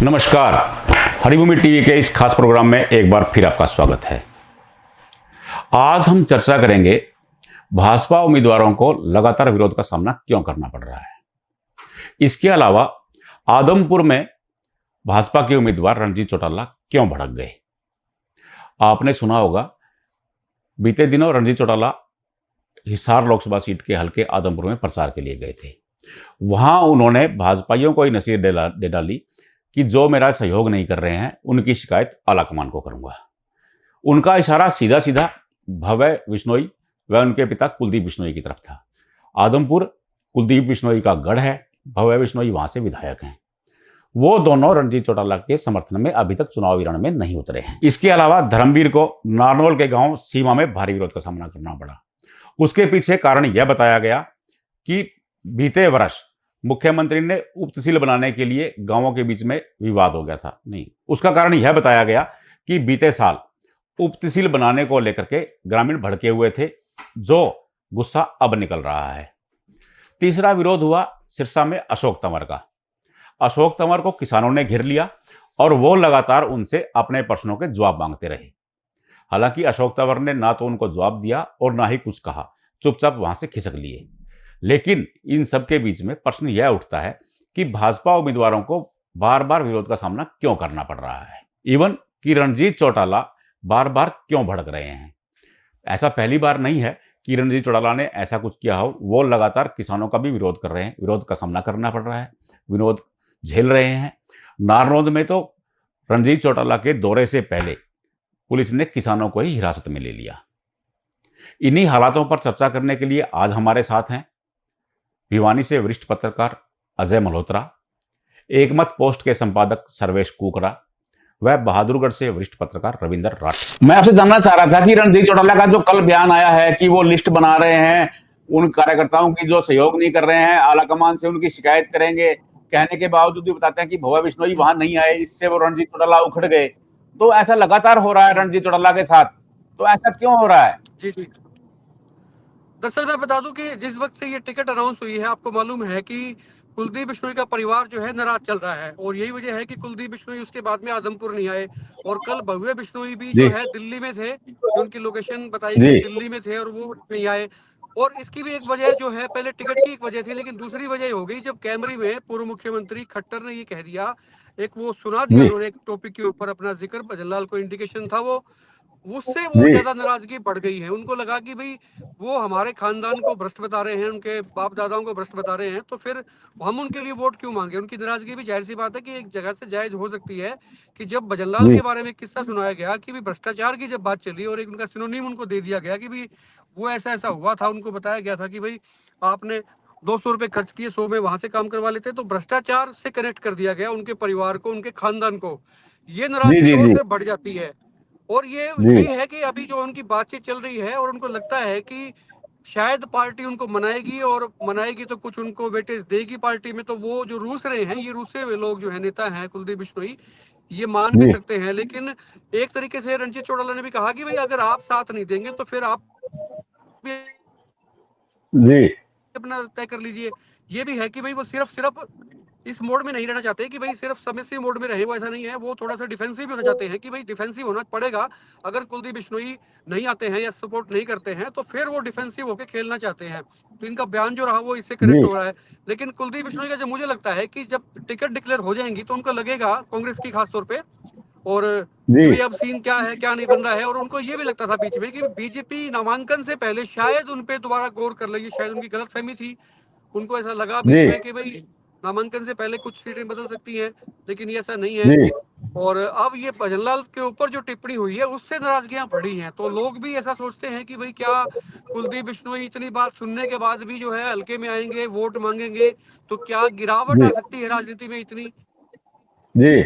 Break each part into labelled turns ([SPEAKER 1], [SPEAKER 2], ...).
[SPEAKER 1] नमस्कार। हरिभूमि टीवी के इस खास प्रोग्राम में एक बार फिर आपका स्वागत है। आज हम चर्चा करेंगे भाजपा उम्मीदवारों को लगातार विरोध का सामना क्यों करना पड़ रहा है। इसके अलावा आदमपुर में भाजपा के उम्मीदवार रणजीत चौटाला क्यों भड़क गए। आपने सुना होगा, बीते दिनों रणजीत चौटाला हिसार लोकसभा सीट के हल्के आदमपुर में प्रचार के लिए गए थे। वहां उन्होंने भाजपाइयों को ही नसीहत दे डाली कि जो मेरा सहयोग नहीं कर रहे हैं उनकी शिकायत आलाकमान को करूंगा। उनका इशारा सीधा सीधा भव्य बिश्नोई व उनके पिता कुलदीप बिश्नोई की तरफ था। आदमपुर कुलदीप बिश्नोई का गढ़ है, भव्य बिश्नोई वहां से विधायक हैं। वो दोनों रणजीत चौटाला के समर्थन में अभी तक चुनावी रण में नहीं उतरे हैं। इसके अलावा धर्मवीर को नारनौल के गांव सीमा में भारी विरोध का सामना करना पड़ा। उसके पीछे कारण यह बताया गया कि बीते वर्ष मुख्यमंत्री ने उप तहसील बनाने के लिए गांवों के बीच में विवाद हो गया था। नहीं, उसका कारण यह बताया गया कि बीते साल उप तहसील बनाने को लेकर के ग्रामीण भड़के हुए थे, जो गुस्सा अब निकल रहा है। तीसरा विरोध हुआ सिरसा में अशोक तंवर का। अशोक तंवर को किसानों ने घेर लिया और वो लगातार उनसे अपने प्रश्नों के जवाब मांगते रहे। हालांकि अशोक तंवर ने ना तो उनको जवाब दिया और ना ही कुछ कहा, चुपचाप वहां से खिसक लिए। लेकिन इन सब के बीच में प्रश्न यह उठता है कि भाजपा उम्मीदवारों को बार बार विरोध का सामना क्यों करना पड़ रहा है। इवन कि रणजीत चौटाला बार बार क्यों भड़क रहे हैं। ऐसा पहली बार नहीं है कि रणजीत चौटाला ने ऐसा कुछ किया हो। वो लगातार किसानों का भी विरोध कर रहे हैं, विरोध का सामना करना पड़ रहा है, विरोध झेल रहे हैं। नारनौल में तो रणजीत चौटाला के दौरे से पहले पुलिस ने किसानों को ही हिरासत में ले लिया। इन्हीं हालातों पर चर्चा करने के लिए आज हमारे साथ हैं भिवानी से वरिष्ठ पत्रकार अजय मल्होत्रा, एकमत पोस्ट के संपादक सर्वेश कुकरा व बहादुरगढ़ से वरिष्ठ पत्रकार रविंदर राठ। मैं आपसे जानना चाह रहा था कि रणजीत चौटाला का जो कल बयान आया है कि वो लिस्ट बना रहे हैं उन कार्यकर्ताओं की जो सहयोग नहीं कर रहे हैं, आलाकमान से उनकी शिकायत करेंगे, कहने के बावजूद भी बताते हैं कि भव्य बिश्नोई वहां नहीं आए, इससे वो रणजीत चौटाला उखड़ गए। तो ऐसा लगातार हो रहा है रणजीत चौटाला के साथ, तो ऐसा क्यों हो रहा है?
[SPEAKER 2] जी जी, दरअसल मैं बता दूं कि जिस वक्त से ये टिकट अनाउंस हुई है, आपको मालूम है कि कुलदीप बिश्नोई का परिवार जो है नाराज चल रहा है और यही वजह है कि कुलदीप बिश्नोई उसके बाद में आदमपुर नहीं आए। और कल भव्य बिश्नोई भी जो है दिल्ली में थे, जो उनकी लोकेशन बताई गई दिल्ली में थे और वो नहीं आए। और इसकी भी एक वजह जो है, पहले टिकट की एक वजह थी, लेकिन दूसरी वजह हो गई जब कैमरे में पूर्व मुख्यमंत्री खट्टर ने ये कह दिया, एक वो सुना दिया उन्होंने एक टॉपिक के ऊपर अपना जिक्र, भजनलाल को इंडिकेशन था वो, उससे वो ज्यादा नाराजगी बढ़ गई है। उनको लगा कि भाई वो हमारे खानदान को भ्रष्ट बता रहे हैं, उनके बाप दादाओं को भ्रष्ट बता रहे हैं, तो फिर हम उनके लिए वोट क्यों मांगे। उनकी नाराजगी भी जाहिर सी बात है कि एक जगह से जायज हो सकती है कि जब भजनलाल के बारे में किस्सा सुनाया गया कि भाई भ्रष्टाचार की जब बात चली और एक उनका सिनोनिम उनको दे दिया गया कि भाई वो ऐसा ऐसा हुआ था, उनको बताया गया था कि भाई आपने 200 रुपए खर्च किए, 100 में वहां से काम करवा लेते, तो भ्रष्टाचार से कनेक्ट कर दिया गया उनके परिवार को, उनके खानदान को। ये नाराजगी और फिर बढ़ जाती है। और ये यही है कि अभी जो उनकी बातचीत चल रही है और उनको लगता है कि शायद पार्टी उनको मनाएगी, और मनाएगी तो कुछ उनको वेटेज देगी पार्टी में, तो वो जो रूस रहे हैं, ये रूसे हुए लोग जो है नेता हैं कुलदीप बिश्नोई, ये मान भी सकते हैं। लेकिन एक तरीके से रणजीत चौटाला ने भी कहा कि भाई अगर आप साथ नहीं देंगे तो फिर आप भी अपना तय कर लीजिए। ये भी है कि भाई वो सिर्फ सिर्फ इस मोड में नहीं रहना चाहते कि भाई सिर्फ सबमिसिव मोड में रहे, वो ऐसा नहीं है। वो थोड़ा सा डिफेंसिव भी होना चाहते हैं कि भाई डिफेंसिव होना पड़ेगा। अगर कुलदीप बिश्नोई नहीं आते हैं या सपोर्ट नहीं करते हैं तो फिर वो डिफेंसिव होकर खेलना चाहते हैं। तो इनका बयान जो रहा वो इससे कनेक्ट हो रहा है। लेकिन कुलदीप बिश्नोई का जो मुझे लगता है कि जब टिकट डिक्लेयर हो जाएंगी तो उनको लगेगा, कांग्रेस की खासतौर पे, और कि भाई अब सीन क्या है क्या नहीं बन रहा है। और उनको ये भी लगता था बीच में कि बीजेपी नामांकन से पहले शायद उन पे दोबारा गौर कर लेगी, शायद उनकी गलतफहमी थी। उनको ऐसा लगा बीच में कि भाई नामांकन से पहले कुछ सीटें बदल सकती हैं, लेकिन ये ऐसा नहीं है। और अब ये भजनलाल के ऊपर जो टिप्पणी हुई है उससे नाराजगियां बढ़ी हैं, तो लोग भी ऐसा सोचते हैं कि भाई क्या कुलदीप बिश्नोई इतनी बात सुनने के बाद भी जो है हल्के में आएंगे, वोट मांगेंगे, तो क्या गिरावट आ सकती है राजनीति में इतनी। जी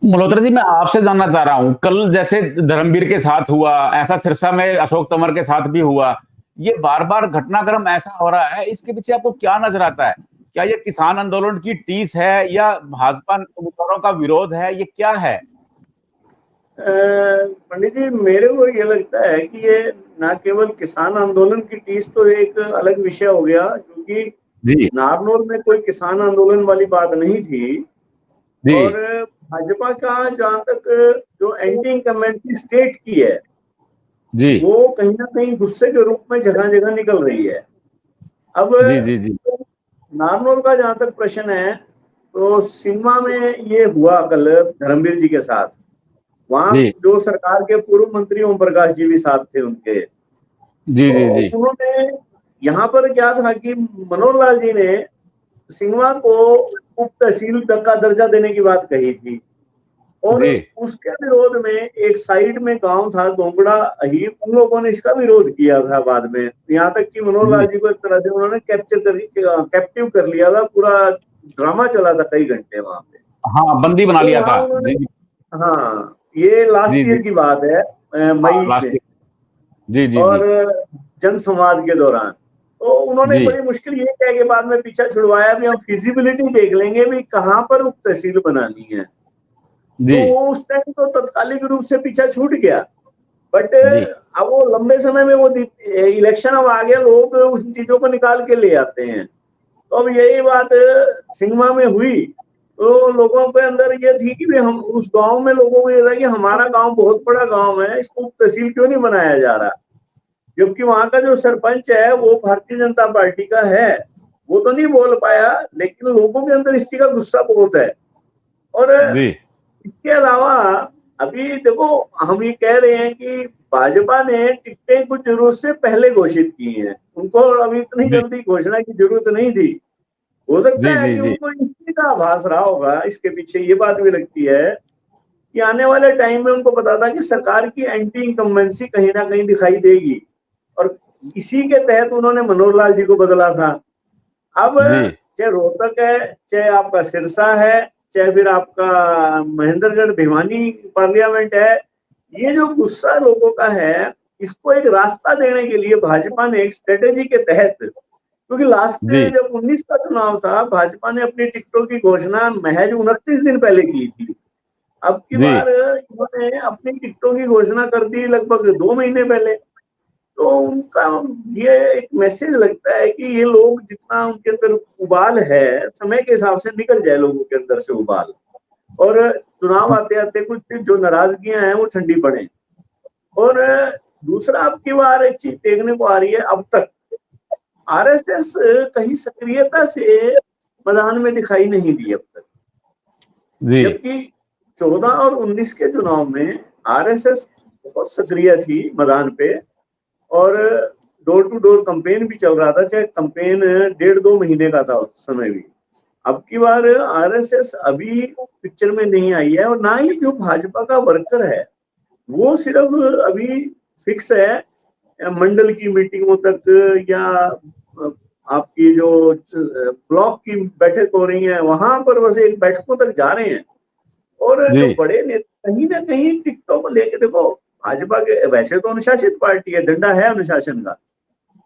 [SPEAKER 1] मल्होत्रा जी, मैं आपसे जानना चाह रहा हूं, कल जैसे धर्मवीर के साथ हुआ, ऐसा सिरसा में अशोक तंवर के साथ भी हुआ। ये बार बार घटनाक्रम ऐसा हो रहा है, इसके पीछे आपको क्या नजर आता है? क्या ये किसान आंदोलन की टीस है या भाजपा उम्मीदवारों का विरोध है, ये क्या है?
[SPEAKER 3] पंडित जी, मेरे को ये लगता है कि ये ना केवल किसान आंदोलन की टीस तो एक अलग विषय हो गया, क्योंकि
[SPEAKER 1] जी
[SPEAKER 3] नारनौल में कोई किसान आंदोलन वाली बात नहीं थी।
[SPEAKER 1] जी
[SPEAKER 3] और भाजपा का जहां तक जो एंटी इनकम्बेंसी स्टेट की है,
[SPEAKER 1] जी
[SPEAKER 3] वो कहीं ना कहीं गुस्से के रूप में जगह जगह निकल रही है। अब
[SPEAKER 1] जी जी जी
[SPEAKER 3] नारनौल का जहां तक प्रश्न है, तो सिनेमा में ये हुआ कल धर्मवीर जी के साथ। वहां
[SPEAKER 1] जी
[SPEAKER 3] जो सरकार के पूर्व मंत्री ओम प्रकाश जी भी साथ थे उनके।
[SPEAKER 1] जी
[SPEAKER 3] तो
[SPEAKER 1] जी जी
[SPEAKER 3] उन्होंने यहाँ पर क्या था कि मनोहर लाल जी ने सिंगवा को उप तहसील तक का दर्जा देने की बात कही थी। और
[SPEAKER 1] जी
[SPEAKER 3] उसके विरोध में एक साइड में गांव था दोंगड़ा अहीर, उन लोगों ने इसका विरोध किया था बाद में। यहाँ तक कि मनोहर लाल
[SPEAKER 1] जी
[SPEAKER 3] जी को एक तरह से उन्होंने कैप्टिव कर लिया था। पूरा ड्रामा चला था कई घंटे वहां पे।
[SPEAKER 1] हाँ, बंदी बना
[SPEAKER 3] तो
[SPEAKER 1] लिया
[SPEAKER 3] वहां
[SPEAKER 1] था।
[SPEAKER 3] उन्होंने,
[SPEAKER 1] जी जी
[SPEAKER 3] हाँ, ये
[SPEAKER 1] जी
[SPEAKER 3] लास्ट
[SPEAKER 1] जी
[SPEAKER 3] ईयर की बात है,
[SPEAKER 1] हाँ,
[SPEAKER 3] मई
[SPEAKER 1] लास्ट
[SPEAKER 3] में।
[SPEAKER 1] ईयर। जी जी जी
[SPEAKER 3] और जन संवाद के दौरान तो उन्होंने
[SPEAKER 1] जी
[SPEAKER 3] बड़ी मुश्किल ये कह के बाद में पीछा छुड़वाया भी हम फिजिबिलिटी देख लेंगे भी कहाँ पर उप तहसील बनानी है।
[SPEAKER 1] जी
[SPEAKER 3] तो वो उस टाइम तो तत्कालिक रूप से पीछा छूट गया। बट
[SPEAKER 1] जी
[SPEAKER 3] अब वो लंबे समय में वो इलेक्शन अब आ गया, लोग उन चीजों को निकाल के ले आते हैं। तो अब यही बात सिंगमा में हुई। तो लोगों के अंदर ये थी कि भी हम उस गांव में, लोगों को ये था कि हमारा गांव बहुत बड़ा गांव है, इसको उप तहसील क्यों नहीं बनाया जा रहा। जबकि वहां का जो सरपंच है वो भारतीय जनता पार्टी का है। वो तो नहीं बोल पाया, लेकिन लोगों के अंदर इस चीज का गुस्सा बहुत है। और
[SPEAKER 1] जी
[SPEAKER 3] इसके अलावा अभी देखो, हम ये कह रहे हैं कि भाजपा ने टिकटें कुछ जरूरत से पहले घोषित की हैं, उनको अभी इतनी
[SPEAKER 1] जी
[SPEAKER 3] जल्दी घोषणा की जरूरत नहीं थी। हो सकता
[SPEAKER 1] जी
[SPEAKER 3] है
[SPEAKER 1] जी
[SPEAKER 3] कि
[SPEAKER 1] जी
[SPEAKER 3] उनको इस चीज का आभास रहा होगा। इसके पीछे ये बात भी लगती है कि आने वाले टाइम में उनको पता था कि सरकार की एंटी इनकम्बेंसी कहीं ना कहीं दिखाई देगी। और इसी के तहत उन्होंने मनोहर लाल जी को बदला था। अब
[SPEAKER 1] जी
[SPEAKER 3] चाहे रोहतक है, चाहे आपका सिरसा है, चाहे फिर आपका महेंद्रगढ़ भिवानी पार्लियामेंट है, ये जो गुस्सा लोगों का है, इसको एक रास्ता देने के लिए भाजपा ने एक स्ट्रेटेजी के तहत, क्योंकि लास्ट
[SPEAKER 1] जी
[SPEAKER 3] जब 19 का चुनाव था, भाजपा ने अपनी टिकटों की घोषणा महज 29 दिन पहले की थी। अब की
[SPEAKER 1] जी
[SPEAKER 3] बार इन्होंने अपनी टिकटों की घोषणा कर दी लगभग 2 महीने पहले। तो उनका ये एक मैसेज लगता है कि ये लोग जितना उनके अंदर उबाल है, समय के हिसाब से निकल जाए लोगों के अंदर से उबाल। और चुनाव आते आते कुछ जो नाराजगियां हैं वो ठंडी पड़े। और दूसरा, अब की बार एक चीज देखने को आ रही है, अब तक आरएसएस कहीं सक्रियता से मैदान में दिखाई नहीं दी अब तक।
[SPEAKER 1] जी
[SPEAKER 3] जबकि 14 और 19 के चुनाव में आरएसएस बहुत सक्रिय थी मैदान पे। और डोर टू डोर कंपेन भी चल रहा था, चाहे कंपेन 1.5-2 महीने का था उस समय भी। अब की बार आरएसएस अभी पिक्चर में नहीं आई है। और ना ही जो भाजपा का वर्कर है वो सिर्फ अभी फिक्स है मंडल की मीटिंगों तक, या आपकी जो ब्लॉक की बैठक हो रही है वहां पर बस एक बैठकों तक जा रहे हैं। और
[SPEAKER 1] जी
[SPEAKER 3] जो बड़े नेता कहीं ना कहीं टिकटों को लेके, देखो भाजपा के वैसे तो अनुशासित पार्टी है, डंडा है अनुशासन का,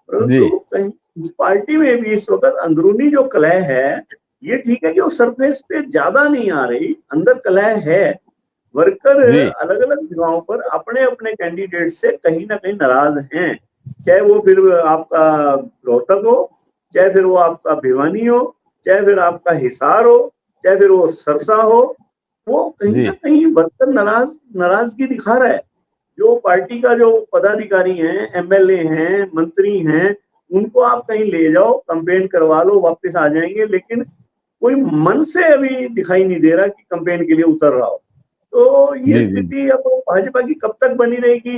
[SPEAKER 1] जी
[SPEAKER 3] परंतु कहीं इस पार्टी में भी इस वक्त अंदरूनी जो कलह है, ये ठीक है कि वो सरफेस पे ज्यादा नहीं आ रही, अंदर कलह है। वर्कर
[SPEAKER 1] जी
[SPEAKER 3] अलग अलग जगहों पर अपने अपने कैंडिडेट से कहीं ना कहीं नाराज हैं। चाहे वो फिर आपका रोहतक हो, चाहे फिर वो आपका भिवानी हो, चाहे फिर आपका हिसार हो, चाहे फिर वो सरसा हो, वो कहीं
[SPEAKER 1] जी
[SPEAKER 3] ना कहीं वर्कर नाराजगी दिखा रहा है। जो पार्टी का जो पदाधिकारी हैं, एमएलए हैं, मंत्री हैं, उनको आप कहीं ले जाओ, कंपेन करवा लो, वापस आ जाएंगे, लेकिन कोई मन से अभी दिखाई नहीं दे रहा कि कंपेन के लिए उतर रहा हो। तो ये
[SPEAKER 1] जी जी
[SPEAKER 3] स्थिति अब भाजपा की कब तक बनी रहेगी।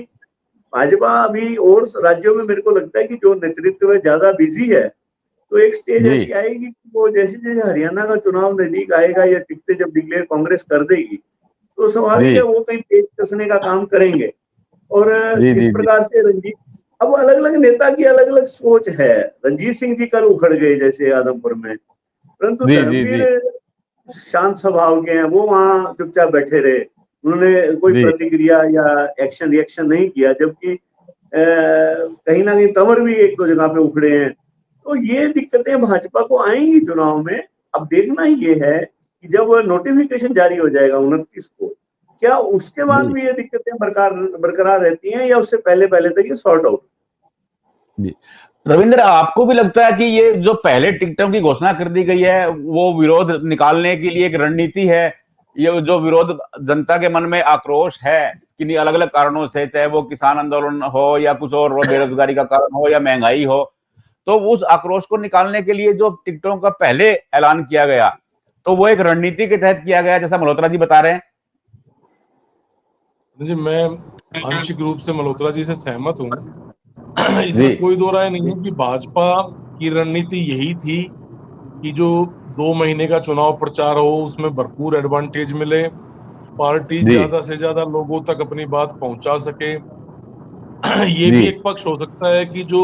[SPEAKER 3] भाजपा अभी और राज्यों में मेरे को लगता है कि जो नेतृत्व है ज्यादा बिजी है। तो एक स्टेज
[SPEAKER 1] जी
[SPEAKER 3] ऐसी आएगी कि वो जैसे जैसे हरियाणा का चुनाव नजदीक आएगा या टिकटें जब डिक्लेयर कांग्रेस कर देगी, तो
[SPEAKER 1] जी
[SPEAKER 3] स्वाभाविक है वो कहीं तेज कसने का काम करेंगे। और
[SPEAKER 1] जी
[SPEAKER 3] जिस
[SPEAKER 1] जी जी
[SPEAKER 3] प्रकार से रंजीत, अब अलग अलग नेता की अलग अलग सोच है। रंजीत सिंह जी कल उखड़ गए जैसे आदमपुर में, परंतु
[SPEAKER 1] जी जी
[SPEAKER 3] धर्मवीर
[SPEAKER 1] जी
[SPEAKER 3] शांत स्वभाव के हैं, वो वहां चुपचाप बैठे रहे। उन्होंने कोई
[SPEAKER 1] जी
[SPEAKER 3] प्रतिक्रिया या एक्शन रिएक्शन नहीं किया। जबकि कहीं ना कहीं तंवर भी एक दो जगह पे उखड़े हैं। तो ये दिक्कतें भाजपा को आएंगी चुनाव में। अब देखना ये है कि जब नोटिफिकेशन जारी हो जाएगा 29 को, क्या उसके बाद
[SPEAKER 1] जी
[SPEAKER 3] भी ये दिक्कतें बरकरार बरकरार रहती हैं या उससे पहले पहले तक ये सॉर्ट आउट।
[SPEAKER 1] जी रविंद्र, आपको भी लगता है कि ये जो पहले टिकटों की घोषणा कर दी गई है वो विरोध निकालने के लिए एक रणनीति है? ये जो विरोध, जनता के मन में आक्रोश है किन्हीं अलग अलग कारणों से, चाहे वो किसान आंदोलन हो या कुछ और हो, बेरोजगारी का कारण हो या महंगाई हो, तो उस आक्रोश को निकालने के लिए जो टिकटों का पहले ऐलान किया गया, तो वो एक रणनीति के तहत किया गया, जैसा मल्होत्रा जी बता रहे हैं?
[SPEAKER 4] जी, मैं आंशिक रूप से मल्होत्रा जी से सहमत हूँ।
[SPEAKER 1] जी
[SPEAKER 4] इसमें कोई दो राय नहीं है कि भाजपा की रणनीति यही थी कि जो 2 महीने का चुनाव प्रचार हो उसमें भरपूर एडवांटेज मिले, पार्टी
[SPEAKER 1] जी
[SPEAKER 4] ज्यादा से ज्यादा लोगों तक अपनी बात पहुंचा सके। ये
[SPEAKER 1] जी
[SPEAKER 4] भी एक पक्ष हो सकता है कि जो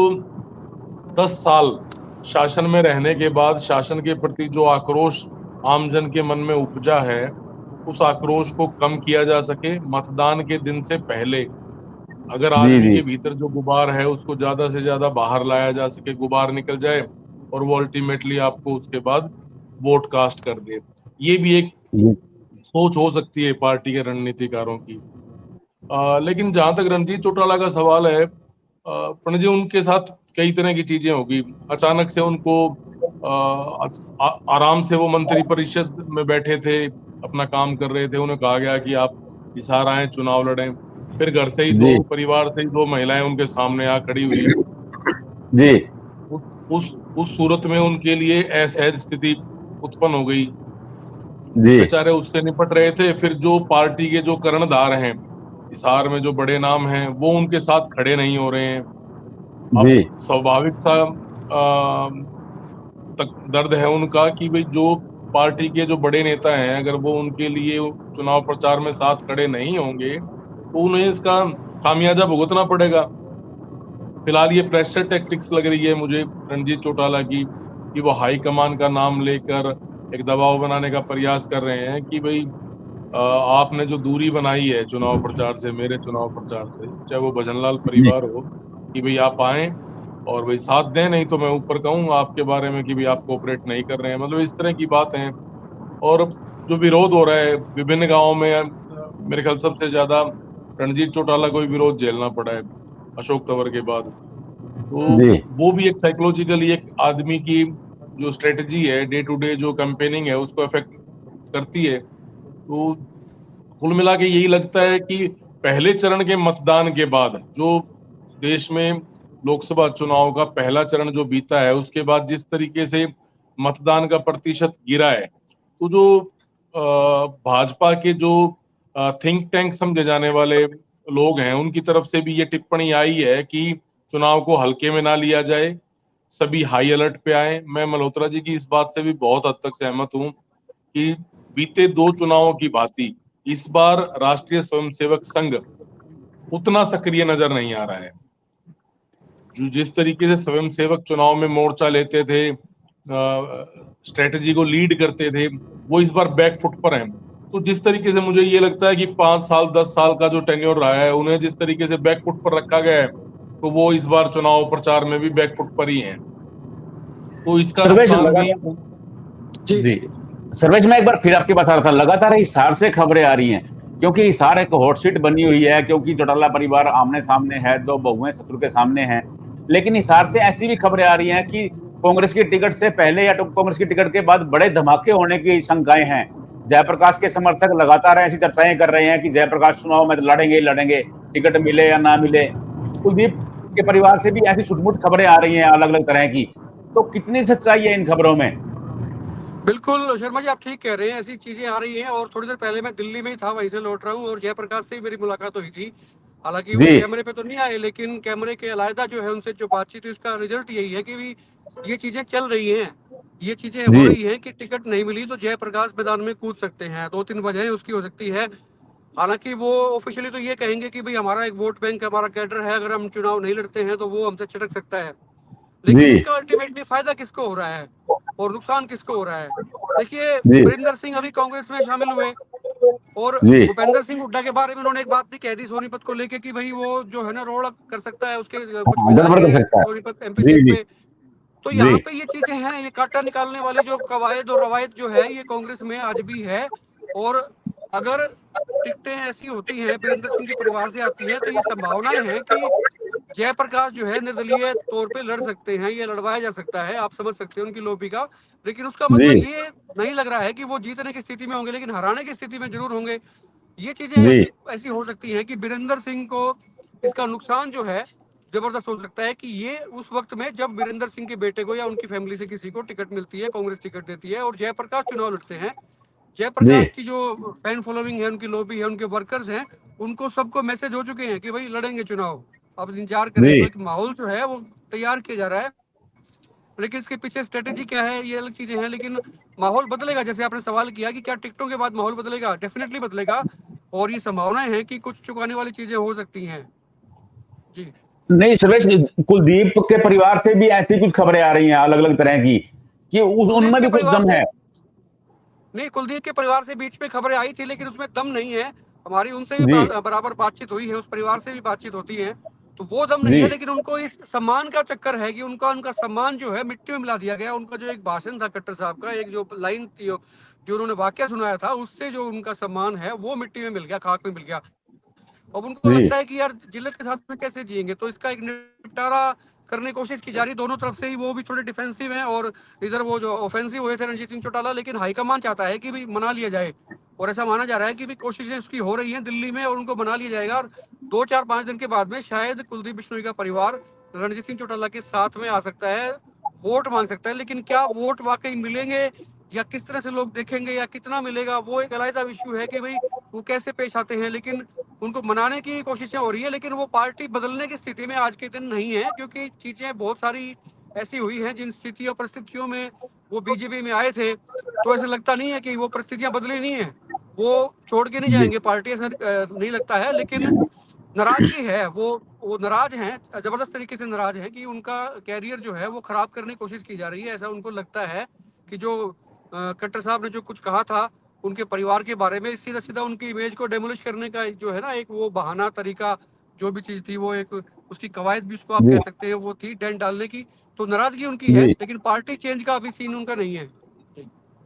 [SPEAKER 4] 10 साल शासन में रहने के बाद शासन के प्रति जो आक्रोश आमजन के मन में उपजा है, उस आक्रोश को कम किया जा सके मतदान के दिन से पहले। अगर
[SPEAKER 1] जी
[SPEAKER 4] आदमी
[SPEAKER 1] जी
[SPEAKER 4] के भीतर जो गुबार है उसको ज्यादा से ज्यादा बाहर लाया जा सके, गुबार निकल जाए और वो अल्टीमेटली आपको उसके बाद वोट कास्ट कर दे। ये भी एक
[SPEAKER 1] जी
[SPEAKER 4] सोच हो सकती है पार्टी के रणनीतिकारों की। लेकिन जहां तक रणजीत चौटाला का सवाल है, पंडित जी, उनके साथ कई तरह की चीजें होगी। अचानक से उनको आराम से वो मंत्री परिषद में बैठे थे, अपना काम कर रहे थे, उन्हें कहा गया कि आप हिसार आए, चुनाव लड़ें। फिर घर से ही
[SPEAKER 1] जी
[SPEAKER 4] परिवार से ही 2 महिलाएं उनके सामने आ खड़ी हुई।
[SPEAKER 1] जी
[SPEAKER 4] उस उस सूरत में उनके लिए असहज स्थिति उत्पन्न हो गई।
[SPEAKER 1] जी
[SPEAKER 4] बेचारे उससे निपट रहे थे। फिर जो पार्टी के जो कर्णधार हैं, हिसार में जो बड़े नाम हैं, वो उनके साथ खड़े नहीं हो रहे हैं। अब
[SPEAKER 1] जी
[SPEAKER 4] स्वाभाविक सा तक दर्द है उनका कि भाई जो पार्टी के जो बड़े नेता हैं, अगर वो उनके लिए चुनाव प्रचार में साथ खड़े नहीं होंगे तो उन्हें इसका खामियाजा भुगतना पड़ेगा। फिलहाल ये प्रेशर टैक्टिक्स लग रही है मुझे रणजीत चौटाला की, कि वो हाई कमान का नाम लेकर एक दबाव बनाने का प्रयास कर रहे हैं कि भाई आपने जो दूरी बनाई है चुनाव प्रचार से, मेरे चुनाव प्रचार से, चाहे वो भजनलाल
[SPEAKER 1] जी
[SPEAKER 4] परिवार हो, कि भाई आप आए और भाई साथ दें, नहीं तो मैं ऊपर कहूंगा आपके बारे में कि भाई आप कोऑपरेट नहीं कर रहे हैं। मतलब इस तरह की बात है। और जो विरोध हो रहा है विभिन्न गांवों में, मेरे ख्याल सबसे ज्यादा रणजीत चौटाला को ही विरोध झेलना पड़ा है अशोक तंवर के बाद। तो
[SPEAKER 1] जी
[SPEAKER 4] वो भी एक साइकोलॉजिकली एक आदमी की जो स्ट्रेटजी है, डे टू डे जो कैंपेनिंग है, उसको अफेक्ट करती है। तो कुल मिला के यही लगता है कि पहले चरण के मतदान के बाद जो देश में लोकसभा चुनाव का पहला चरण जो बीता है, उसके बाद जिस तरीके से मतदान का प्रतिशत गिरा है, तो जो भाजपा के जो थिंक टैंक समझे जाने वाले लोग हैं, उनकी तरफ से भी ये टिप्पणी आई है कि चुनाव को हल्के में ना लिया जाए, सभी हाई अलर्ट पे आए। मैं मल्होत्रा जी की इस बात से भी बहुत हद तक सहमत हूं कि बीते 2 चुनावों की भांति इस बार राष्ट्रीय स्वयंसेवक संघ उतना सक्रिय नजर नहीं आ रहा है। जो जिस तरीके से स्वयंसेवक चुनाव में मोर्चा लेते थे, स्ट्रेटजी को लीड करते थे, वो इस बार बैक फुट पर हैं। तो जिस तरीके से मुझे ये लगता है कि 5 साल 10 साल का जो टेन्योर रहा है, उन्हें जिस तरीके से बैक फुट पर रखा गया है, तो वो इस बार चुनाव प्रचार में भी बैक फुट पर ही हैं। तो इसका
[SPEAKER 1] सर्वेश
[SPEAKER 4] नुकसान भी
[SPEAKER 2] जी
[SPEAKER 1] जी सर्वेश, मैं एक बार फिर आपके पास आ रहा था। लगातार हिसार से खबरें आ रही हैं, क्योंकि हिसार एक हॉट सीट बनी हुई है, क्योंकि चौटाला परिवार आमने सामने है, 2 बहुएं ससुर के सामने हैं। लेकिन हिसार से ऐसी भी खबरें आ रही हैं कि कांग्रेस की टिकट से पहले या कांग्रेस की टिकट के बाद बड़े धमाके होने की शंकाएं हैं। जयप्रकाश के समर्थक लगातार ऐसी चर्चाएं कर रहे हैं कि जयप्रकाश चुनाव में लड़ेंगे ही लड़ेंगे, टिकट मिले या ना मिले। कुलदीप के परिवार से भी ऐसी छुटमुट खबरें आ रही हैं अलग अलग तरह की। तो कितनी सच्चाई है इन खबरों में?
[SPEAKER 2] बिल्कुल शर्मा जी, आप ठीक कह रहे हैं, ऐसी चीजें आ रही हैं। और थोड़ी देर पहले मैं दिल्ली में ही था, वहीं से लौट रहा हूँ और जयप्रकाश से ही मेरी मुलाकात हुई थी। हालांकि वो
[SPEAKER 1] जी
[SPEAKER 2] कैमरे पे तो नहीं आए, लेकिन कैमरे के अलहदा जो है उनसे जो बातचीत हुई, उसका रिजल्ट यही है कि भी ये चीजें चल रही हैं, ये चीजें हो
[SPEAKER 1] जी
[SPEAKER 2] रही हैं कि टिकट नहीं मिली तो जयप्रकाश मैदान में कूद सकते हैं। 2-3 वजहें उसकी हो सकती है। हालांकि वो ऑफिशियली तो ये कहेंगे कि भाई हमारा एक वोट बैंक, हमारा कैडर है, अगर हम चुनाव नहीं लड़ते हैं तो वो हमसे छिटक सकता है।
[SPEAKER 1] जी
[SPEAKER 2] लेकिन इसका अल्टीमेटली फायदा किसको हो रहा है और नुकसान किसको हो रहा है? देखिए,
[SPEAKER 1] जी
[SPEAKER 2] वीरेंद्र सिंह अभी कांग्रेस में शामिल हुए और
[SPEAKER 1] जी
[SPEAKER 2] भूपेंद्र सिंह हुड्डा के बारे में उन्होंने एक बात भी कह दी सोनीपत को लेके कि भाई वो जो है ना रोड़ कर सकता है, उसके कुछ
[SPEAKER 1] गड़बड़
[SPEAKER 2] विधायक
[SPEAKER 1] कर
[SPEAKER 2] हैं
[SPEAKER 1] सकता है।
[SPEAKER 2] सोनीपत एमपी
[SPEAKER 1] जी
[SPEAKER 2] सीट
[SPEAKER 1] जी
[SPEAKER 2] पे। तो
[SPEAKER 1] जी
[SPEAKER 2] यहाँ पे ये चीजें हैं, ये कांटा निकालने वाले जो कवायद और रवायत जो है, ये कांग्रेस में आज भी है। और अगर टिकटें ऐसी होती हैं वीरेंद्र सिंह के परिवार से आती हैं, तो ये संभावनाएं हैं कि जयप्रकाश जो है निर्दलीय तौर पे लड़ सकते हैं, ये लड़वाया जा सकता है, आप समझ सकते हैं उनकी लॉबी का, लेकिन उसका
[SPEAKER 1] जी
[SPEAKER 2] मतलब ये नहीं लग रहा है कि वो जीतने की स्थिति में होंगे, लेकिन हराने की स्थिति में जरूर होंगे। ये चीजें
[SPEAKER 1] जी
[SPEAKER 2] ऐसी हो सकती हैं कि वीरेंद्र सिंह को इसका नुकसान जो है जबरदस्त हो सकता है कि ये उस वक्त में जब वीरेंद्र सिंह के बेटे को या उनकी फैमिली से किसी को टिकट मिलती है, कांग्रेस टिकट देती है और जयप्रकाश चुनाव लड़ते हैं,
[SPEAKER 1] जी
[SPEAKER 2] जयप्रकाश की जो फैन फॉलोइंग है, उनकी लॉबी है, उनके वर्कर्स हैं, उनको सबको मैसेज हो चुके हैं कि भाई लड़ेंगे चुनाव, अब इंतजार करें।
[SPEAKER 1] जी
[SPEAKER 2] तो एक माहौल जो है वो तैयार किया जा रहा है, लेकिन इसके पीछे स्ट्रेटेजी क्या है ये अलग चीजें हैं, लेकिन माहौल बदलेगा। जैसे आपने सवाल किया कि क्या टिकटों के बाद माहौल बदलेगा, डेफिनेटली बदलेगा, और ये संभावनाएं हैं कि कुछ चुकाने वाली चीजें हो सकती हैं। जी
[SPEAKER 1] नहीं सर्वेश, कुलदीप के परिवार से भी ऐसी कुछ खबरें आ रही हैं अलग अलग तरह की कि
[SPEAKER 2] कुलदीप
[SPEAKER 1] उनमें
[SPEAKER 2] के
[SPEAKER 1] भी कुछ
[SPEAKER 2] परिवार
[SPEAKER 1] दम
[SPEAKER 2] से
[SPEAKER 1] है।
[SPEAKER 2] नहीं, कुलदीप के परिवार से बीच में खबरें आई थी, लेकिन उसमें दम नहीं है। हमारी उनसे भी
[SPEAKER 1] जी
[SPEAKER 2] बराबर बातचीत हुई है, उस परिवार से भी बातचीत होती है, तो वो दम नहीं
[SPEAKER 1] जी
[SPEAKER 2] है, लेकिन उनको इस सम्मान का चक्कर है कि उनका सम्मान जो है मिट्टी में मिला दिया गया। उनका जो एक भाषण था खट्टर साहब का, एक जो लाइन थी जो उन्होंने वाक्य सुनाया था, उससे जो उनका सम्मान है वो मिट्टी में मिल गया, खाक में मिल गया। अब उनको
[SPEAKER 1] जी
[SPEAKER 2] लगता है कि यार जिल्लत के साथ में कैसे जिएंगे, तो इसका एक निपटारा करने की कोशिश की जा रही है दोनों तरफ से ही। वो भी थोड़े डिफेंसिव हैं और इधर वो जो ऑफेंसिव हुए थे रणजीत सिंह चौटाला, लेकिन हाईकमान चाहता है कि भी मना लिया जाए, और ऐसा माना जा रहा है कि भी कोशिशें उसकी हो रही हैं दिल्ली में और उनको मना लिया जाएगा, और 2-4-5 दिन के बाद में शायद कुलदीप बिश्नोई का परिवार रणजीत सिंह चौटाला के साथ में आ सकता है, वोट मांग सकता है। लेकिन क्या वोट वाकई मिलेंगे या किस तरह से लोग देखेंगे या कितना मिलेगा, वो एक अलग इशू है कि भाई वो कैसे पेश आते हैं। लेकिन उनको मनाने की कोशिशें हो रही है, लेकिन वो पार्टी बदलने की स्थिति में आज के दिन नहीं है, क्योंकि चीजें बहुत सारी ऐसी हुई हैं जिन स्थितियों परिस्थितियों में वो बीजेपी में आए थे, तो ऐसा लगता नहीं है कि वो परिस्थितियां बदली नहीं है, वो छोड़ के नहीं
[SPEAKER 1] जी
[SPEAKER 2] जाएंगे पार्टी, ऐसा नहीं लगता है। लेकिन नाराजगी है, वो नाराज हैं, जबरदस्त तरीके से नाराज हैं कि उनका कैरियर जो है वो खराब करने की कोशिश की जा रही है। ऐसा उनको लगता है कि जो खट्टर साहब ने जो कुछ कहा था उनके परिवार के बारे में, सीधा सीधा उनकी इमेज को डेमोलिश करने का जो है ना एक वो बहाना तरीका, जो भी चीज थी वो एक उसकी कवायद भी उसको आप
[SPEAKER 1] जी
[SPEAKER 2] कह सकते हैं, वो थी डेंट डालने की। तो नाराजगी उनकी है,
[SPEAKER 1] जी
[SPEAKER 2] लेकिन पार्टी चेंज का अभी सीन उनका नहीं है।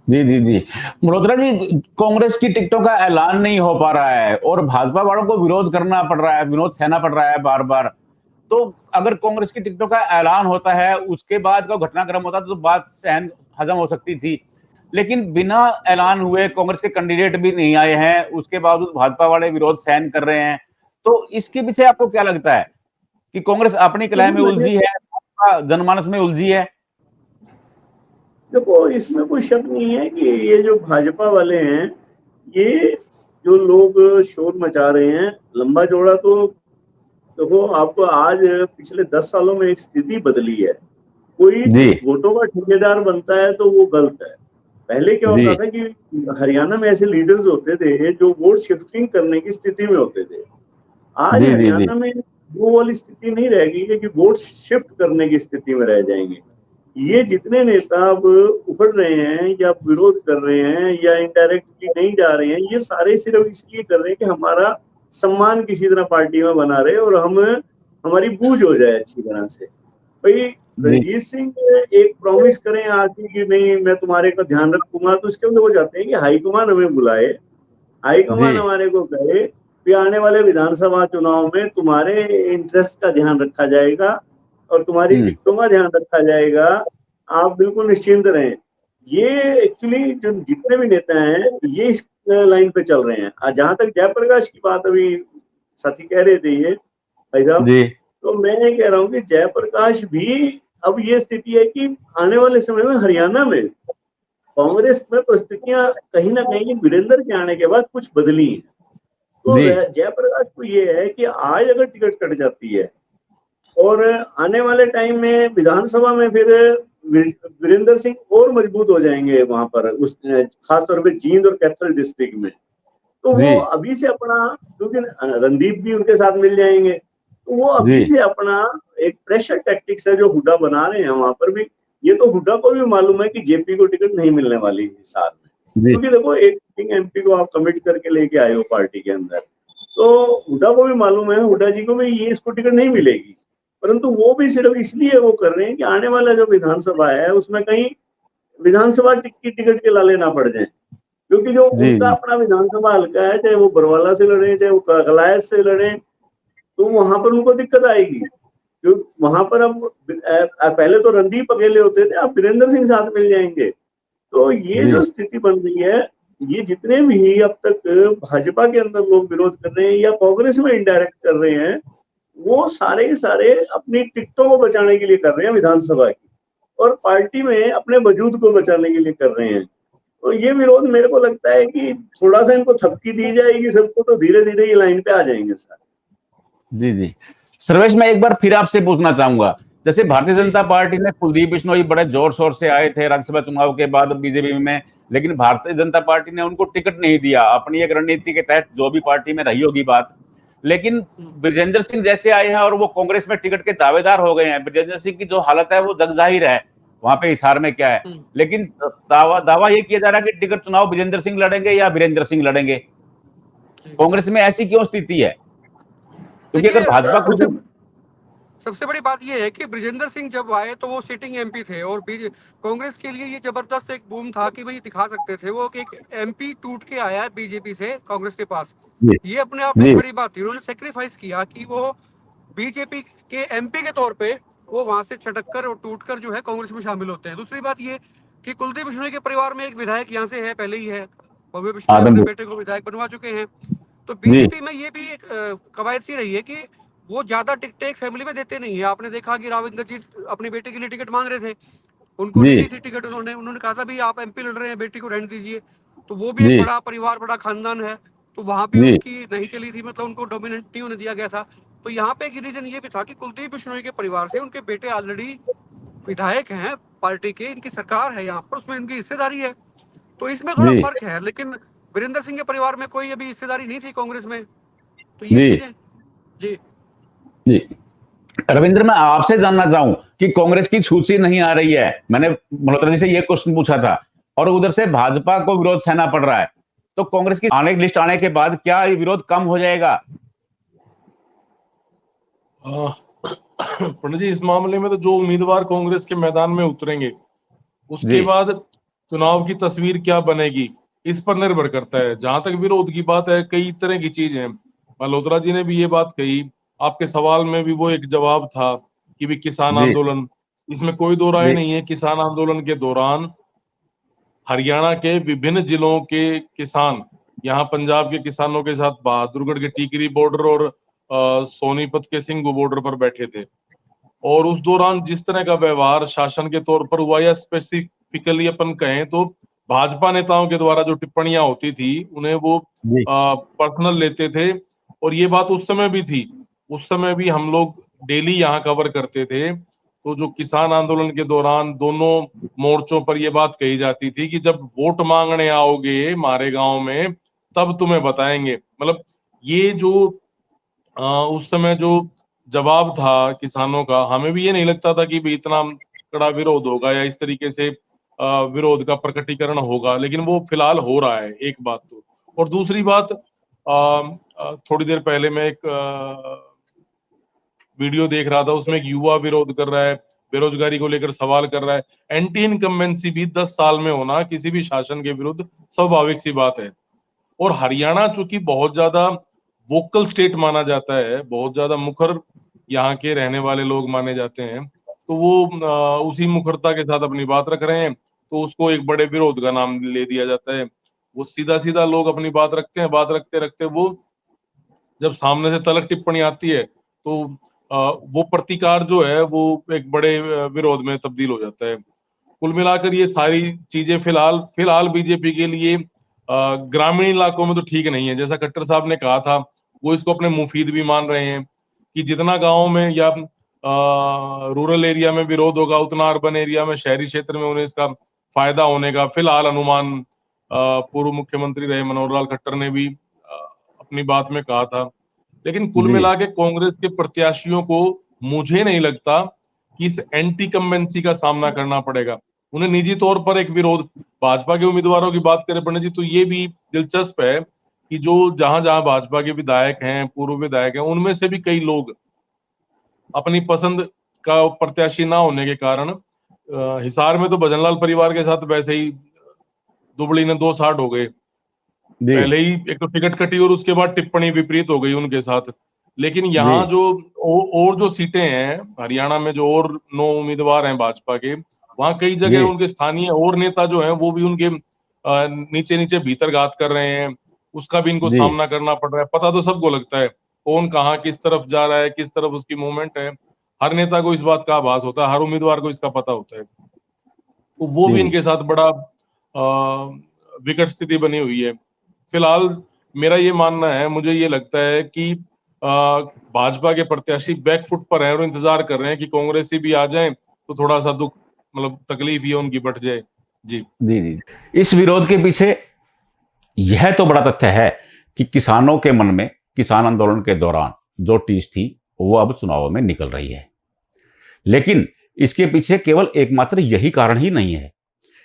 [SPEAKER 1] जी जी जी मल्होत्रा जी, कांग्रेस की टिकटों का ऐलान नहीं हो पा रहा है और भाजपा वालों को विरोध करना पड़ रहा है, विरोध सहना पड़ रहा है बार बार। तो अगर कांग्रेस की टिकटों का ऐलान होता है, उसके बाद का घटनाक्रम होता तो बात सहन हजम हो सकती थी, लेकिन बिना ऐलान हुए कांग्रेस के कैंडिडेट भी नहीं आए हैं, उसके बावजूद भाजपा वाले विरोध सहन कर रहे हैं। तो इसके पीछे आपको क्या लगता है कि कांग्रेस अपनी कलह में
[SPEAKER 3] मुझे
[SPEAKER 1] उलझी है, जनमानस में उलझी है?
[SPEAKER 3] देखो, इसमें कोई शक नहीं है कि ये जो भाजपा वाले हैं, ये जो लोग शोर मचा रहे हैं, लंबा चौड़ा तो देखो, आपको आज पिछले 10 सालों में एक स्थिति बदली है। कोई
[SPEAKER 1] जी
[SPEAKER 3] वोटों का ठेकेदार बनता है तो वो गलत है। पहले क्या
[SPEAKER 1] जी
[SPEAKER 3] होता था कि हरियाणा में ऐसे लीडर्स होते थे जो वोट शिफ्टिंग करने की स्थिति में होते थे। आज
[SPEAKER 1] जी जी जी
[SPEAKER 3] हरियाणा में वो वाली स्थिति नहीं रहेगी कि वोट शिफ्ट करने की स्थिति में रह जाएंगे। ये जितने नेता अब उखड़ रहे हैं या विरोध कर रहे हैं या इनडायरेक्टली नहीं जा रहे हैं, ये सारे सिर्फ इसलिए कर रहे हैं कि हमारा सम्मान किसी तरह पार्टी में बना रहे और हम हमारी बूझ हो जाए अच्छी तरह से। भाई,
[SPEAKER 1] जी
[SPEAKER 3] रणजीत सिंह एक प्रॉमिस करें आके कि नहीं मैं तुम्हारे का ध्यान रखूंगा, तो इसके अंदर वो चाहते हैं कि हाईकमान हमें बुलाए,
[SPEAKER 1] जी
[SPEAKER 3] हाईकमान हमारे को कहे कि आने वाले विधानसभा चुनाव में तुम्हारे इंटरेस्ट का ध्यान रखा जाएगा और तुम्हारी
[SPEAKER 1] हम्म
[SPEAKER 3] टिकटों का ध्यान रखा जाएगा, आप बिल्कुल निश्चिंत रहें। ये एक्चुअली जो जितने भी नेता हैं ये इस लाइन पे चल रहे हैं। जहां तक जयप्रकाश की बात अभी साथी कह रहे थे ये भाई साहब,
[SPEAKER 1] जी
[SPEAKER 3] तो मैं ये कह रहा हूँ कि जयप्रकाश भी अब ये स्थिति है कि आने वाले समय में हरियाणा में कांग्रेस में परिस्थितियां कहीं ना कहीं वीरेंद्र के आने के बाद कुछ बदली हैं। तो
[SPEAKER 1] जी
[SPEAKER 3] जयप्रकाश को ये है कि आज अगर टिकट कट जाती है और आने वाले टाइम में विधानसभा में फिर वीरेंद्र सिंह और मजबूत हो जाएंगे वहां पर, उस खासतौर पे जींद और कैथल डिस्ट्रिक्ट में, तो
[SPEAKER 1] जी
[SPEAKER 3] वो अभी से अपना, क्योंकि रणदीप भी उनके साथ मिल जाएंगे, तो वो
[SPEAKER 1] जी
[SPEAKER 3] अभी से अपना एक प्रेशर टैक्टिक्स है जो हुड्डा बना रहे हैं वहां पर भी। ये तो हुड्डा को भी मालूम है कि जेपी को टिकट नहीं मिलने वाली है साथ में,
[SPEAKER 1] जी
[SPEAKER 3] क्योंकि देखो एक एमपी को आप कमिट करके लेके आए हो पार्टी के अंदर, तो हुड्डा को भी मालूम है, हुड्डा जी को भी ये इसको टिकट नहीं मिलेगी, परंतु वो भी सिर्फ इसलिए वो कर रहे हैं कि आने वाला जो विधानसभा है उसमें कहीं विधानसभा की टिकट के लाले ना पड़ जाए, क्योंकि जो
[SPEAKER 1] जी
[SPEAKER 3] उनका
[SPEAKER 1] जी
[SPEAKER 3] अपना विधानसभा हल्का है, चाहे वो बरवाला से लड़े चाहे वो कलायत से लड़े, तो वहां पर उनको दिक्कत आएगी। जो वहां पर अब पहले तो रणदीप अकेले होते थे, अब वीरेंद्र सिंह साथ मिल जाएंगे। तो ये
[SPEAKER 1] जी
[SPEAKER 3] जो स्थिति बन रही है, ये जितने भी अब तक भाजपा के अंदर लोग विरोध कर रहे हैं या कांग्रेस में इनडायरेक्ट कर रहे हैं, वो सारे के सारे अपनी टिकटों को बचाने के लिए कर रहे हैं विधानसभा की, और पार्टी में अपने वजूद को बचाने के लिए कर रहे हैं। तो ये विरोध मेरे को लगता है कि थोड़ा सा इनको थपकी दी जाएगी सबको, तो धीरे धीरे ये लाइन पे आ जाएंगे सर।
[SPEAKER 1] जी जी सर्वेश, मैं एक बार फिर आपसे पूछना चाहूंगा, जैसे भारतीय जनता पार्टी ने कुलदीप बिश्नोई बड़े जोर शोर से आए थे राज्यसभा चुनाव के बाद बीजेपी में, लेकिन भारतीय जनता पार्टी ने उनको टिकट नहीं दिया अपनी एक रणनीति के तहत, जो भी पार्टी में रही होगी बात। लेकिन ब्रजेंद्र सिंह जैसे आए हैं और वो कांग्रेस में टिकट के दावेदार हो गए हैं। ब्रजेंद्र सिंह की जो हालत है वो जग जाहिर है, वहां पे हिसार में क्या है, लेकिन दावा ये किया जा रहा है कि टिकट चुनाव ब्रजेंद्र सिंह लड़ेंगे या वीरेंद्र सिंह लड़ेगे। कांग्रेस में ऐसी क्यों स्थिति है? क्योंकि अगर भाजपा खुद,
[SPEAKER 2] सबसे बड़ी बात यह है कि ब्रजेंद्र सिंह जब आए तो वो सिटिंग एमपी थे, और कांग्रेस के लिए ये जबरदस्त एक बूम था कि भाई दिखा सकते थे वो कि एक एमपी टूट के आया है बीजेपी से कांग्रेस के पास। ये अपने आप में एक बड़ी बात थी। उन्होंने सेक्रीफाइस किया कि वो बीजेपी के एमपी के तौर पे वो वहां से छटक कर और टूट कर जो है कांग्रेस में शामिल होते हैं। दूसरी बात ये कि कुलदीप बिश्नोई के परिवार में एक विधायक यहाँ से है, पहले ही है, भव्य बिश्नोई अपने बेटे को विधायक बनवा चुके हैं। तो बीजेपी में ये भी एक कवायद सी रही है कि वो ज्यादा टिकटें फैमिली में देते नहीं है। आपने देखा कि राव इंद्रजीत अपने बेटे के लिए टिकट मांग रहे थे, उनको नहीं दी थी टिकट। उन्होंने कहा था भी आप एमपी लड़ रहे हैं, बेटी को रहने दीजिए। तो वो भी एक बड़ा परिवार, बड़ा खानदान है, तो वहां भी उनकी नहीं चली थी, मतलब उनको डोमिनेंट नहीं होने दिया गया था। तो यहाँ पे एक रीजन ये भी था कि कुलदीप बिश्नोई के परिवार से उनके बेटे ऑलरेडी विधायक हैं पार्टी के, इनकी सरकार है यहाँ पर, उसमें इनकी हिस्सेदारी है। तो इसमें थोड़ा फर्क है, लेकिन वीरेंद्र सिंह के परिवार में कोई अभी हिस्सेदारी नहीं थी कांग्रेस में। तो ये चीजें जी
[SPEAKER 1] जी रविंद्र, मैं आपसे जानना चाहूं कि कांग्रेस की सूची नहीं आ रही है, मैंने मल्होत्रा जी से ये क्वेश्चन पूछा था, और उधर से भाजपा को विरोध सहना पड़ रहा है, तो कांग्रेस की आने की लिस्ट आने के बाद क्या ये विरोध कम हो जाएगा?
[SPEAKER 4] पंडित जी, इस मामले में तो जो उम्मीदवार कांग्रेस के मैदान में उतरेंगे उसके बाद चुनाव की तस्वीर क्या बनेगी इस पर निर्भर करता है। जहां तक विरोध की बात है, कई तरह की चीज है। मल्होत्रा जी ने भी ये बात कही, आपके सवाल में भी वो एक जवाब था कि भी किसान आंदोलन, इसमें कोई दो राय नहीं है। किसान आंदोलन के दौरान हरियाणा के विभिन्न जिलों के किसान यहाँ पंजाब के किसानों के साथ बहादुरगढ़ के टीकरी बॉर्डर और सोनीपत के सिंगू बॉर्डर पर बैठे थे, और उस दौरान जिस तरह का व्यवहार शासन के तौर पर हुआ, या स्पेसिफिकली अपन कहें तो भाजपा नेताओं के द्वारा जो टिप्पणियां होती थी उन्हें वो पर्सनल लेते थे। और ये बात उस समय भी थी, उस समय भी हम लोग डेली यहाँ कवर करते थे। तो जो किसान आंदोलन के दौरान दोनों मोर्चों पर ये बात कही जाती थी कि जब वोट मांगने आओगे हमारे गांव में तब तुम्हें बताएंगे। मतलब ये जो उस समय जो जवाब था किसानों का, हमें भी ये नहीं लगता था कि भी इतना कड़ा विरोध होगा या इस तरीके से विरोध का प्रकटीकरण होगा, लेकिन वो फिलहाल हो रहा है, एक बात तो। और दूसरी बात, थोड़ी देर पहले मैं एक वीडियो देख रहा था, उसमें एक युवा विरोध कर रहा है, बेरोजगारी को लेकर सवाल कर रहा है। एंटी इनकम्बेंसी भी 10 साल में होना किसी भी शासन के विरुद्ध स्वाभाविक सी बात है। और हरियाणा चूंकि बहुत ज्यादा वोकल स्टेट माना जाता है, बहुत ज्यादा मुखर यहाँ के रहने वाले लोग माने जाते हैं, तो वो उसी मुखरता के साथ अपनी बात रख रहे हैं, तो उसको एक बड़े विरोध का नाम ले दिया जाता है। वो सीधा सीधा लोग अपनी बात रखते हैं, बात रखते रखते वो जब सामने से तलक टिप्पणी आती है तो वो प्रतिकार जो है वो एक बड़े विरोध में तब्दील हो जाता है। कुल मिलाकर ये सारी चीजें फिलहाल बीजेपी के लिए ग्रामीण इलाकों में तो ठीक नहीं है। जैसा खट्टर साहब ने कहा था, वो इसको अपने मुफीद भी मान रहे हैं कि जितना गांव में या रूरल एरिया में विरोध होगा, उतना अर्बन एरिया में, शहरी क्षेत्र में उन्हें इसका फायदा होने का फिलहाल अनुमान पूर्व मुख्यमंत्री रहे मनोहर लाल खट्टर ने भी अपनी बात में कहा था। लेकिन कुल मिला के कांग्रेस के प्रत्याशियों को मुझे नहीं लगता कि इस एंटी कम्बेंसी का सामना करना पड़ेगा। उन्हें निजी तौर पर एक विरोध, भाजपा के उम्मीदवारों की बात करें पंडित जी, तो ये भी दिलचस्प है कि जो जहां जहां भाजपा के विधायक हैं, पूर्व विधायक हैं, उनमें से भी कई लोग अपनी पसंद का प्रत्याशी ना होने के कारण, हिसार में तो भजनलाल परिवार के साथ वैसे ही दुबड़ी ने 2 साठ हो गए, पहले ही एक तो टिकट कटी और उसके बाद टिप्पणी विपरीत हो गई उनके साथ। लेकिन यहाँ
[SPEAKER 1] जी।
[SPEAKER 4] जो और जो सीटें हैं हरियाणा में, जो और 9 उम्मीदवार हैं भाजपा के, वहाँ कई जगह
[SPEAKER 1] जी।
[SPEAKER 4] उनके स्थानीय और नेता जो हैं वो भी उनके नीचे नीचे भीतर घात कर रहे हैं, उसका भी इनको
[SPEAKER 1] जी।
[SPEAKER 4] सामना करना पड़ रहा है। पता तो सबको लगता है कौन कहाँ किस तरफ जा रहा है, किस तरफ उसकी मूवमेंट है। हर नेता को इस बात का आभास होता है, हर उम्मीदवार को इसका पता होता है। तो वो
[SPEAKER 1] जी।
[SPEAKER 4] भी इनके साथ बड़ा विकट स्थिति बनी हुई है। फिलहाल मेरा ये मानना है, मुझे ये लगता है कि भाजपा के प्रत्याशी बैकफुट पर हैं और इंतजार कर रहे हैं कि कांग्रेसी भी आ जाएं तो थोड़ा सा दुख, मतलब तकलीफ ये उनकी बढ़ जाए। जी
[SPEAKER 1] जी। जी। इस विरोध के पीछे यह तो बड़ा तथ्य है कि किसानों के मन में किसान आंदोलन के दौरान जो टीस थी वो अब चुनावों में निकल रही है। लेकिन इसके पीछे केवल एकमात्र यही कारण ही नहीं है।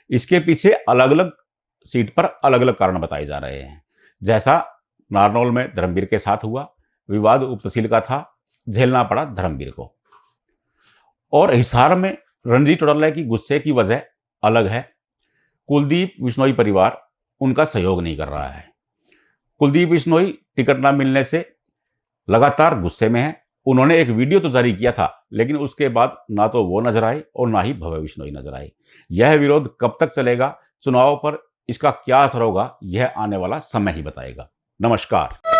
[SPEAKER 1] इसके पीछे अलग अलग सीट पर अलग अलग कारण बताए जा रहे हैं। जैसा नारनौल में धर्मवीर के साथ हुआ, विवाद उप तहसील का था, झेलना पड़ा धर्मवीर को। और हिसार में रणजीत चौटाला की गुस्से की वजह अलग है। कुलदीप बिश्नोई परिवार उनका सहयोग नहीं कर रहा है। कुलदीप बिश्नोई टिकट न मिलने से लगातार गुस्से में है। उन्होंने एक वीडियो तो जारी किया था, लेकिन उसके बाद ना तो वो नजर आए और ना ही भव्य बिश्नोई नजर आए। यह विरोध कब तक चलेगा, चुनाव पर इसका क्या असर होगा, यह आने वाला समय ही बताएगा। नमस्कार।